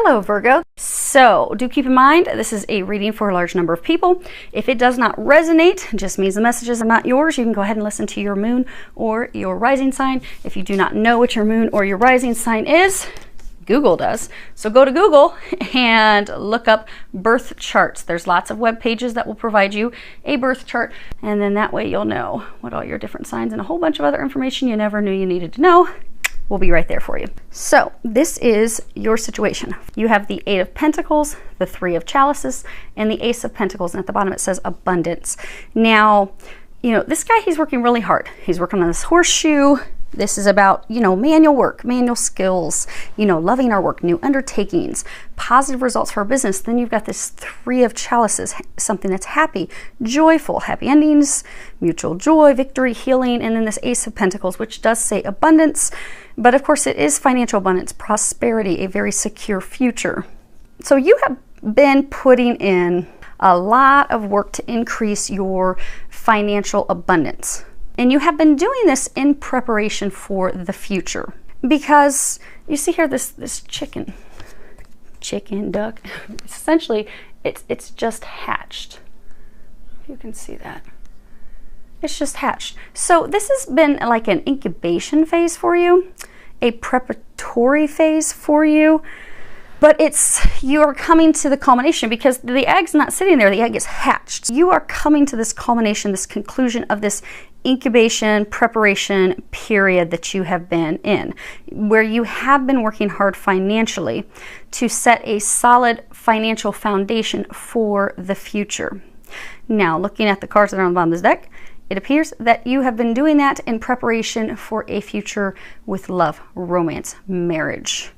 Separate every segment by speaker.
Speaker 1: Hello, Virgo. So do keep in mind, this is a reading for a large number of people. If it does not resonate, it just means the messages are not yours. You can go ahead and listen to your moon or your rising sign. If you do not know what your moon or your rising sign is, Google does. So go to Google and look up birth charts. There's lots of web pages that will provide you a birth chart, and then that way you'll know what all your different signs and a whole bunch of other information you never knew you needed to know will be right there for you. So this is your situation. You have the Eight of Pentacles, the Three of Chalices, and the Ace of Pentacles, and at the bottom it says abundance. Now, you know, this guy, he's working really hard. He's working on this horseshoe. This is about, you know, manual work, manual skills, you know, loving our work, new undertakings, positive results for our business. Then you've got this Three of Chalices, something that's happy, joyful, happy endings, mutual joy, victory, healing, and then this Ace of Pentacles, which does say abundance, but of course it is financial abundance, prosperity, a very secure future. So you have been putting in a lot of work to increase your financial abundance. And you have been doing this in preparation for the future. Because you see here this chicken duck, essentially it's just hatched. You can see that. It's just hatched. So this has been like an incubation phase for you, a preparatory phase for you. But you're coming to the culmination because the egg's not sitting there, the egg is hatched. You are coming to this culmination, this conclusion of this incubation, preparation period that you have been in, where you have been working hard financially to set a solid financial foundation for the future. Now, looking at the cards that are on the bottom of this deck, it appears that you have been doing that in preparation for a future with love, romance, marriage.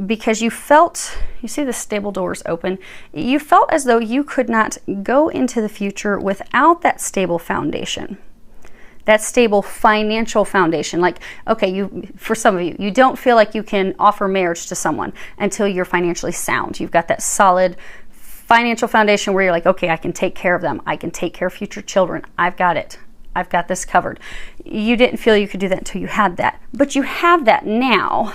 Speaker 1: Because you felt, you see the stable doors open, you felt as though you could not go into the future without that stable foundation, that stable financial foundation. Like, okay, for some of you, you don't feel like you can offer marriage to someone until you're financially sound. You've got that solid financial foundation where you're like, okay, I can take care of them. I can take care of future children. I've got it. I've got this covered. You didn't feel you could do that until you had that, but you have that now.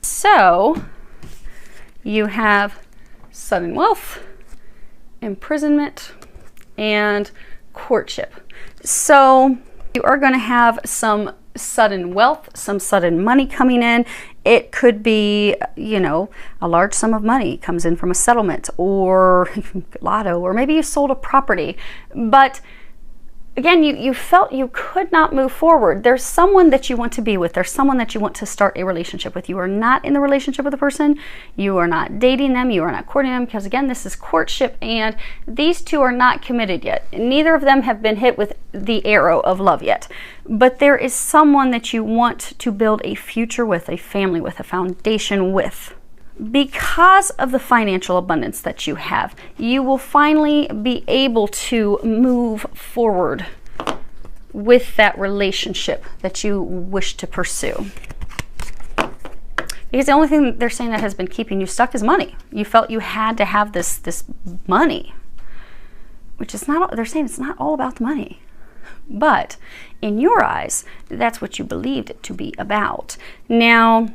Speaker 1: So you have sudden wealth, imprisonment, and courtship. So you are going to have some sudden wealth, some sudden money coming in. It could be, you know, a large sum of money comes in from a settlement or lotto, or maybe you sold a property. But again, you felt you could not move forward. There's someone that you want to be with. There's someone that you want to start a relationship with. You are not in the relationship with a person. You are not dating them. You are not courting them, because again, this is courtship, and these two are not committed yet. Neither of them have been hit with the arrow of love yet. But there is someone that you want to build a future with, a family with, a foundation with. Because of the financial abundance that you have, you will finally be able to move forward with that relationship that you wish to pursue. Because the only thing they're saying that has been keeping you stuck is money. You felt you had to have this money, which is not, they're saying it's not all about the money. But in your eyes, that's what you believed it to be about. Now,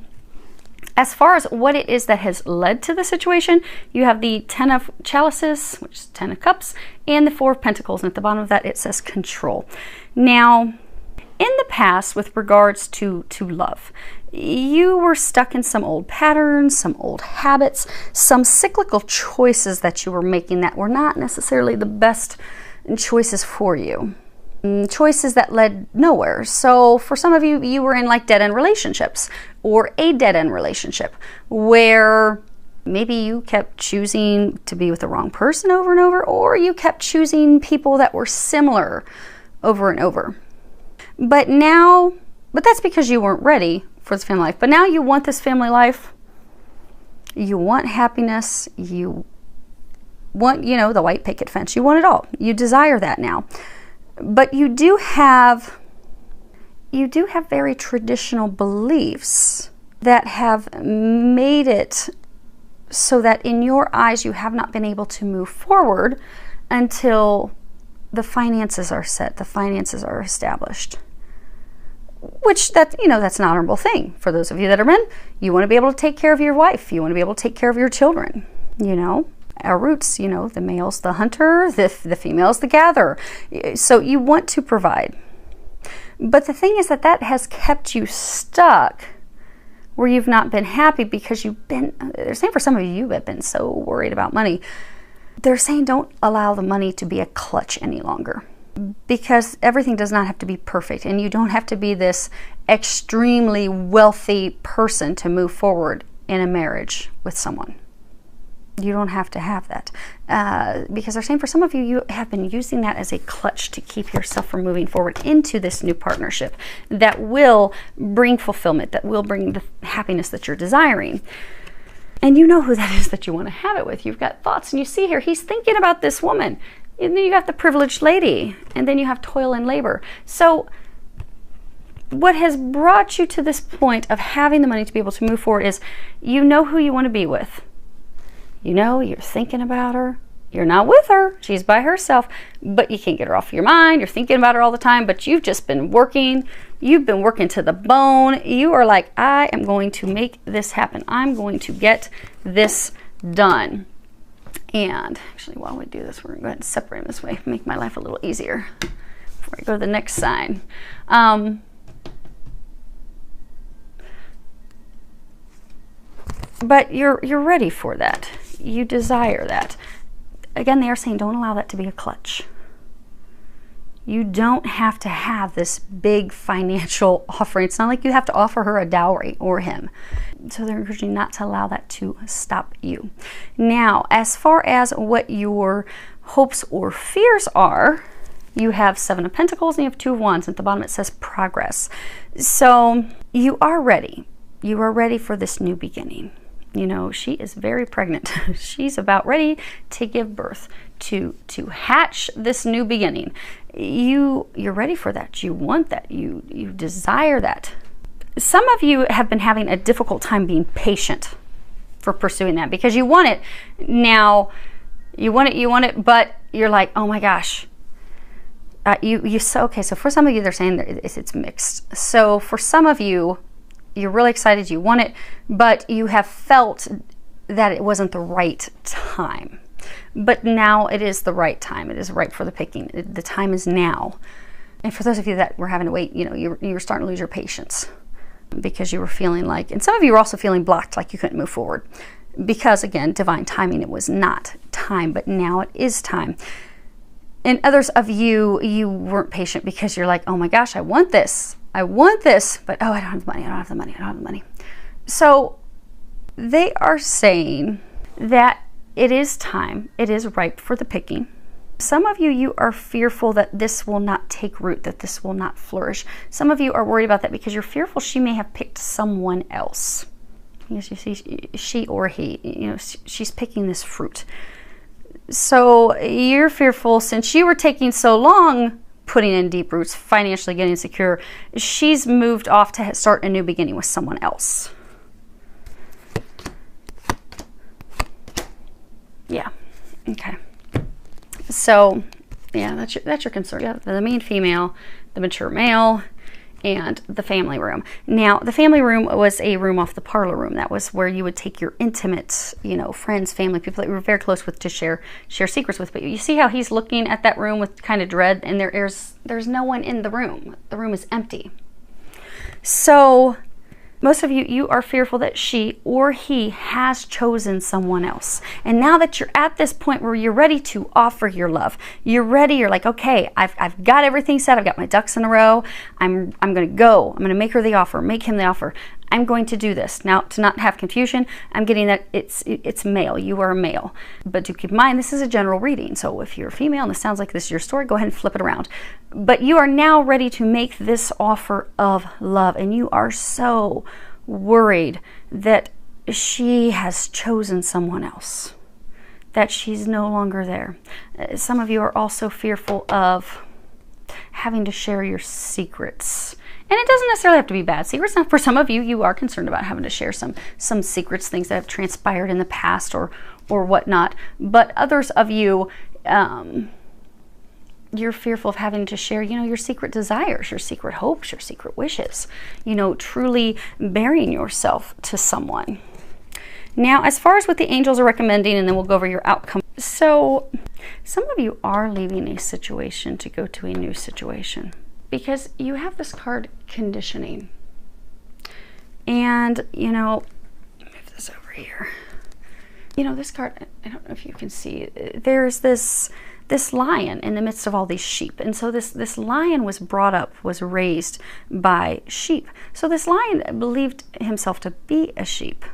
Speaker 1: as far as what it is that has led to the situation, you have the Ten of Chalices, which is Ten of Cups, and the Four of Pentacles. And at the bottom of that, it says control. Now, in the past, with regards to love, you were stuck in some old patterns, some old habits, some cyclical choices that you were making that were not necessarily the best choices for you. Choices that led nowhere. So for some of you, you were in like dead-end relationships, or a dead-end relationship where maybe you kept choosing to be with the wrong person over and over, or you kept choosing people that were similar over and over. But that's because you weren't ready for this family life. But now you want this family life. You want happiness. You want, you know, the white picket fence. You want it all. You desire that now. But you do have very traditional beliefs that have made it so that in your eyes you have not been able to move forward until the finances are set, the finances are established. which that's an honorable thing. For those of you that are men, you want to be able to take care of your wife. You want to be able to take care of your children. Our roots, the male's the hunter, the female's the gatherer. So you want to provide. But the thing is that has kept you stuck where you've not been happy because they're saying for some of you have been so worried about money. They're saying don't allow the money to be a clutch any longer, because everything does not have to be perfect, and you don't have to be this extremely wealthy person to move forward in a marriage with someone. You don't have to have that, because they're saying for some of you, you have been using that as a clutch to keep yourself from moving forward into this new partnership that will bring fulfillment, that will bring the happiness that you're desiring. And you know who that is that you want to have it with. You've got thoughts, and you see here, he's thinking about this woman. And then you got the privileged lady, and then you have toil and labor. So what has brought you to this point of having the money to be able to move forward is you know who you want to be with. You're thinking about her. You're not with her. She's by herself, but you can't get her off your mind. You're thinking about her all the time, but you've just been working. You've been working to the bone. You are like, I am going to make this happen. I'm going to get this done. And actually, while we do this, we're going to go ahead and separate them this way, make my life a little easier before I go to the next sign. But you're ready for that. You desire that. Again, they are saying don't allow that to be a clutch. You don't have to have this big financial offering. It's not like you have to offer her a dowry or him. So they're encouraging you not to allow that to stop you. Now, as far as what your hopes or fears are, you have 7 of Pentacles and you have 2 of Wands. At the bottom it says progress. So you are ready. You are ready for this new beginning. She is very pregnant. She's about ready to give birth, to hatch this new beginning. You're ready for that. You want that. You desire that. Some of you have been having a difficult time being patient for pursuing that because you want it now. You want it, but you're like, oh my gosh. So for some of you, they're saying that it's mixed. So for some of you, you're really excited, you want it, but you have felt that it wasn't the right time. But now it is the right time. It is ripe for the picking. The time is now. And for those of you that were having to wait, you were starting to lose your patience because you were feeling like, and some of you were also feeling blocked, like you couldn't move forward. Because again, divine timing, it was not time, but now it is time. And others of you weren't patient because you're like, oh my gosh, I want this, but oh, I don't have the money. So they are saying that it is time, it is ripe for the picking. Some of you are fearful that this will not take root, that this will not flourish. Some of you are worried about that because you're fearful she may have picked someone else. Because you see, she or he, she's picking this fruit. So you're fearful since you were taking so long putting in deep roots, financially getting secure, she's moved off to start a new beginning with someone else. Yeah. Okay. So, yeah, that's your concern. You have the mean female, the mature male, and the family room. Now, the family room was a room off the parlor room. That was where you would take your intimate, friends, family, people that you were very close with to share secrets with. But you see how he's looking at that room with kind of dread, and there's no one in the room. The room is empty. So most of you are fearful that she or he has chosen someone else. And now that you're at this point where you're ready to offer your love, you're like, okay, I've got everything set. I've got my ducks in a row. I'm going to go. I'm going to make her the offer, make him the offer. I'm going to do this. Now, to not have confusion, I'm getting that it's male. You are a male. But do keep in mind, this is a general reading. So if you're a female and this sounds like this is your story, go ahead and flip it around. But you are now ready to make this offer of love. And you are so worried that she has chosen someone else, that she's no longer there. Some of you are also fearful of having to share your secrets. And it doesn't necessarily have to be bad secrets. Now, for some of you, you are concerned about having to share some secrets, things that have transpired in the past or whatnot. But others of you, you're fearful of having to share, your secret desires, your secret hopes, your secret wishes, truly bearing yourself to someone. Now, as far as what the angels are recommending, and then we'll go over your outcome. So some of you are leaving a situation to go to a new situation because you have this card, conditioning. And, move this over here. This card, I don't know if you can see, there's this lion in the midst of all these sheep. And so this lion was raised by sheep. So this lion believed himself to be a sheep.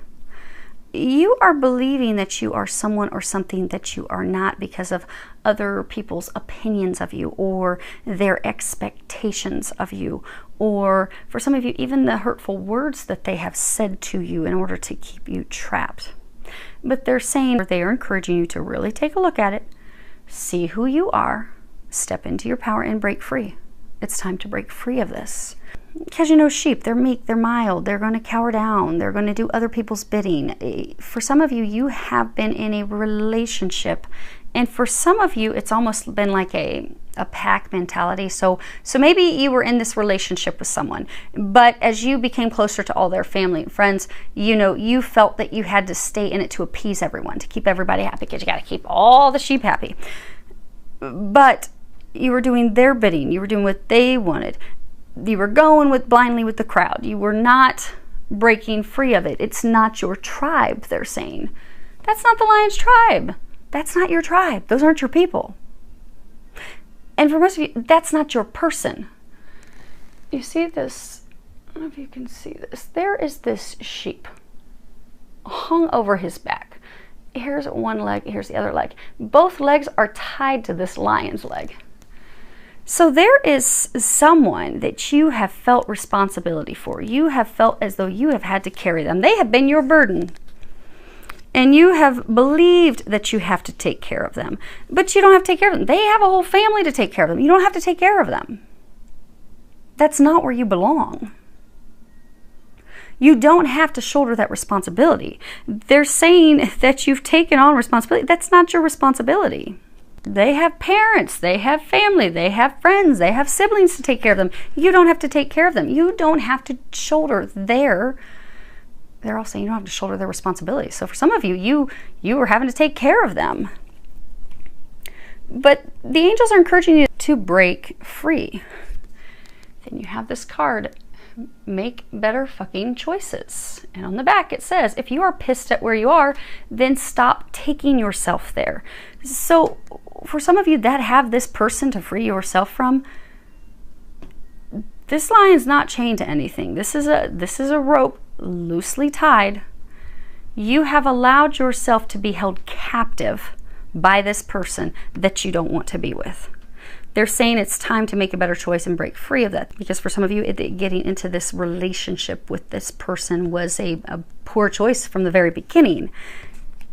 Speaker 1: You are believing that you are someone or something that you are not because of other people's opinions of you or their expectations of you, or for some of you, even the hurtful words that they have said to you in order to keep you trapped. But they are encouraging you to really take a look at it, see who you are, step into your power, and break free. It's time to break free of this. Because sheep, they're meek, they're mild, they're going to cower down, they're going to do other people's bidding. For some of you, you have been in a relationship, and for some of you, it's almost been like a pack mentality. So maybe you were in this relationship with someone, but as you became closer to all their family and friends, you felt that you had to stay in it to appease everyone, to keep everybody happy, because you got to keep all the sheep happy. But you were doing their bidding, you were doing what they wanted. You were going blindly with the crowd. You were not breaking free of it. It's not your tribe, they're saying. That's not the lion's tribe. That's not your tribe. Those aren't your people. And for most of you, that's not your person. You see this? I don't know if you can see this. There is this sheep hung over his back. Here's one leg, here's the other leg. Both legs are tied to this lion's leg. So there is someone that you have felt responsibility for. You have felt as though you have had to carry them. They have been your burden. And you have believed that you have to take care of them. But you don't have to take care of them. They have a whole family to take care of them. You don't have to take care of them. That's not where you belong. You don't have to shoulder that responsibility. They're saying that you've taken on responsibility. That's not your responsibility. They have parents, they have family, they have friends, they have siblings to take care of them. You don't have to take care of them. You don't have to shoulder they're all saying you don't have to shoulder their responsibilities. So for some of you, you are having to take care of them. But the angels are encouraging you to break free. Then you have this card, make better fucking choices. And on the back it says, if you are pissed at where you are, then stop taking yourself there. So for some of you that have this person to free yourself from, this lion's not chained to anything. This is a rope loosely tied. You have allowed yourself to be held captive by this person that you don't want to be with. They're saying it's time to make a better choice and break free of that. Because for some of you, getting into this relationship with this person was a poor choice from the very beginning.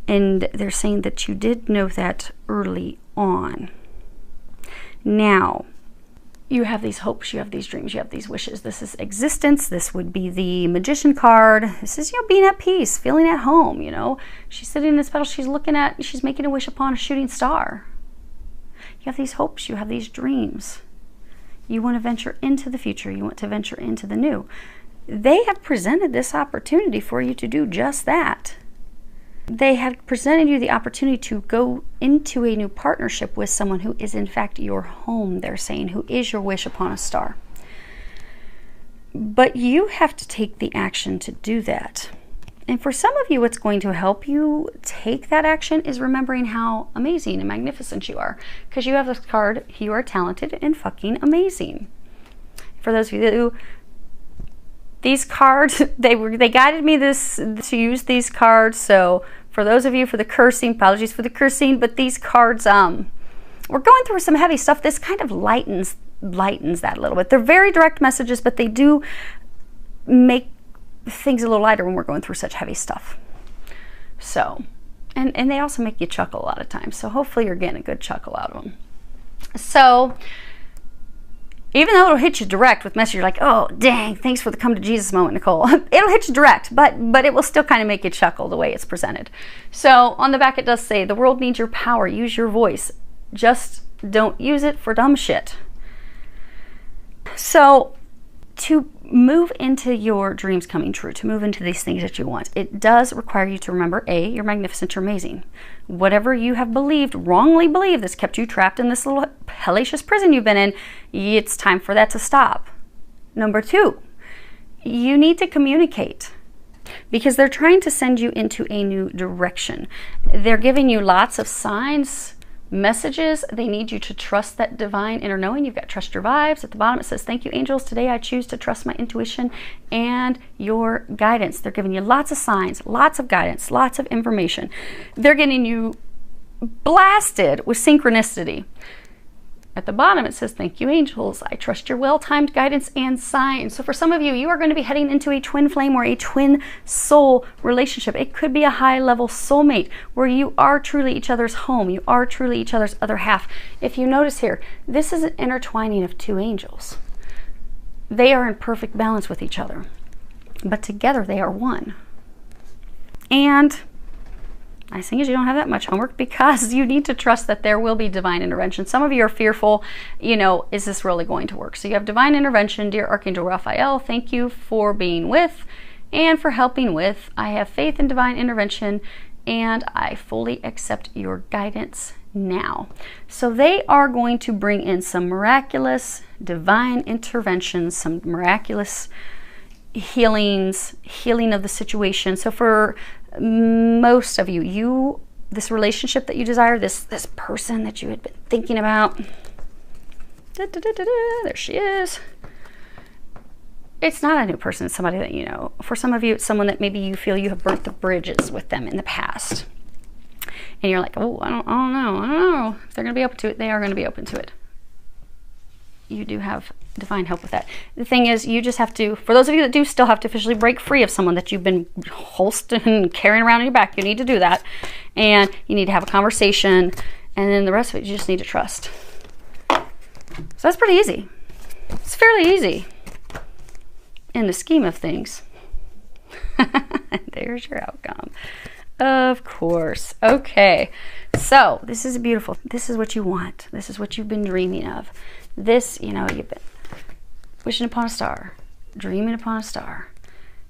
Speaker 1: And they're saying that you did know that early on. Now, you have these hopes, you have these dreams, you have these wishes. This is existence. This would be the Magician card. This is, being at peace, feeling at home, She's sitting in this petal, she's making a wish upon a shooting star. You have these hopes, you have these dreams. You want to venture into the future, you want to venture into the new. They have presented this opportunity for you to do just that. They have presented you the opportunity to go into a new partnership with someone who is in fact your home, they're saying, who is your wish upon a star. But you have to take the action to do that. And for some of you, what's going to help you take that action is remembering how amazing and magnificent you are. Because you have this card, you are talented and fucking amazing. For those of you who, these cards, they guided me to use these cards. So for those of you for the cursing, apologies for the cursing, but these cards, we're going through some heavy stuff. This kind of lightens that a little bit. They're very direct messages, but they do make things a little lighter when we're going through such heavy stuff. So, and they also make you chuckle a lot of times. So hopefully you're getting a good chuckle out of them. So even though it'll hit you direct with message, you're like, oh, dang, thanks for the come to Jesus moment, Nicole. It'll hit you direct, but it will still kind of make you chuckle the way it's presented. So on the back, it does say, the world needs your power. Use your voice. Just Don't use it for dumb shit. So to move into your dreams coming true, to move into these things that you want, it does require you to remember, A, you're magnificent, you're amazing. Whatever you have believed, wrongly believed, that's kept you trapped in this little hellacious prison you've been in, it's time for that to stop. Number 2, you need to communicate, because they're trying to send you into a new direction. They're giving you lots of signs, messages. They need you to trust that divine inner knowing. You've got trust your vibes. At the bottom it says, thank you, angels. Today I choose to trust my intuition and your guidance. They're giving you lots of signs, lots of guidance, lots of information. They're getting you blasted with synchronicity. At the bottom it says, thank you, angels. I trust your well-timed guidance and signs. So for some of you, you are going to be heading into a twin flame or a twin soul relationship. It could be a high-level soulmate where you are truly each other's home. You are truly each other's other half. If you notice here, this is an intertwining of 2 angels. They are in perfect balance with each other, but together they are one. And nice thing is you don't have that much homework, because you need to trust that there will be divine intervention. Some of you are fearful, is this really going to work? So you have divine intervention. Dear Archangel Raphael, thank you for being with and for helping with. I have faith in divine intervention and I fully accept your guidance now. So they are going to bring in some miraculous divine interventions, some miraculous healings, healing of the situation. So for most of you, this relationship that you desire, this person that you had been thinking about, there she is. It's not a new person, it's somebody that you know. For some of you, it's someone that maybe you feel you have burnt the bridges with them in the past. And you're like, oh, I don't know if they're going to be open to it. They are going to be open to it. You do have divine help with that. The thing is, you just have to, for those of you that do still have to officially break free of someone that you've been holstering and carrying around in your back, you need to do that. And you need to have a conversation. And then the rest of it, you just need to trust. So that's pretty easy. It's fairly easy in the scheme of things. There's your outcome. Of course. Okay. So this is beautiful. This is what you want. This is what you've been dreaming of. This, you've been wishing upon a star, dreaming upon a star.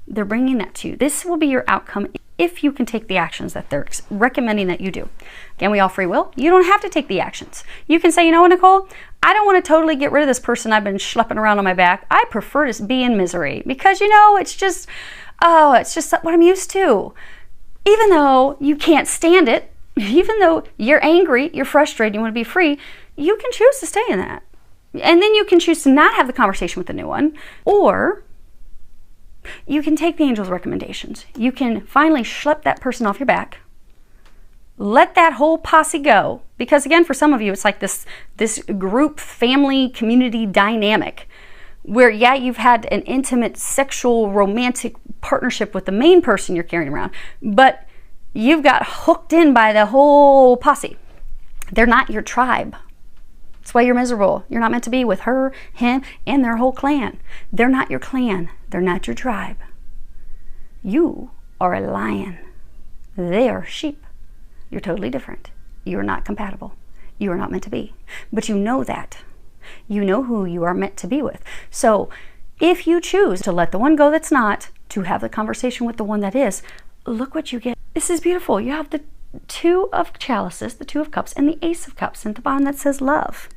Speaker 1: They're bringing that to you. This will be your outcome if you can take the actions that they're recommending that you do. Again, we all free will. You don't have to take the actions. You can say, you know what, Nicole? I don't want to totally get rid of this person I've been schlepping around on my back. I prefer to be in misery because, it's just what I'm used to. Even though you can't stand it, even though you're angry, you're frustrated, you want to be free, you can choose to stay in that. And then you can choose to not have the conversation with the new one, or you can take the angel's recommendations. You can finally schlep that person off your back. Let that whole posse go. Because again, for some of you, it's like this group, family, community dynamic where, yeah, you've had an intimate, sexual, romantic partnership with the main person you're carrying around, but you've got hooked in by the whole posse. They're not your tribe. That's why you're miserable. You're not meant to be with her, him, and their whole clan. They're not your clan. They're not your tribe. You are a lion. They are sheep. You're totally different. You're not compatible. You are not meant to be. But you know that. You know who you are meant to be with. So if you choose to let the one go that's not, to have the conversation with the one that is, look what you get. This is beautiful. You have the 2 of chalices, the 2 of cups, and the Ace of cups. And at the bottom that says love.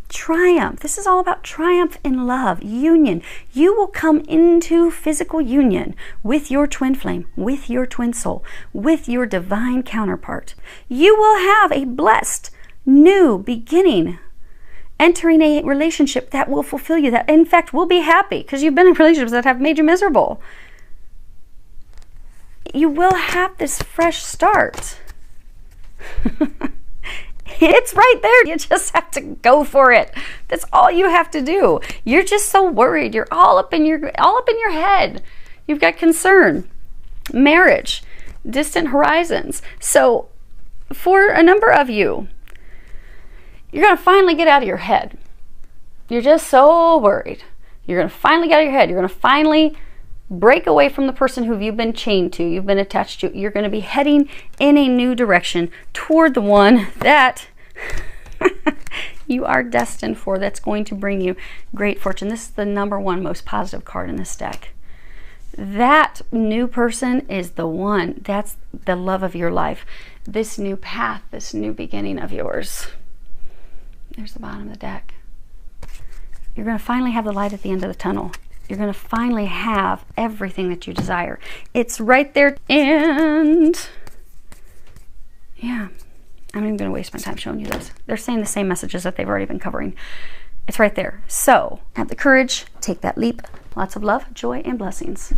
Speaker 1: Triumph. This is all about triumph in love, union. You will come into physical union with your twin flame, with your twin soul, with your divine counterpart. You will have a blessed new beginning, entering a relationship that will fulfill you, that in fact will be happy, because you've been in relationships that have made you miserable. You will have this fresh start. It's right there. You just have to go for it. That's all you have to do. You're just so worried. You're all up in your head. You've got concern, marriage, distant horizons. So for a number of you, you're going to finally get out of your head. You're just so worried. You're going to finally get out of your head. You're going to finally break away from the person who you've been chained to, you've been attached to. You're going to be heading in a new direction toward the one that You are destined for. That's going to bring you great fortune. This is the #1 most positive card in this deck. That new person is the one. That's the love of your life. This new path, this new beginning of yours. There's the bottom of the deck. You're going to finally have the light at the end of the tunnel. You're going to finally have everything that you desire. It's right there. And yeah, I'm not even going to waste my time showing you this. They're saying the same messages that they've already been covering. It's right there. So have the courage, take that leap. Lots of love, joy, and blessings.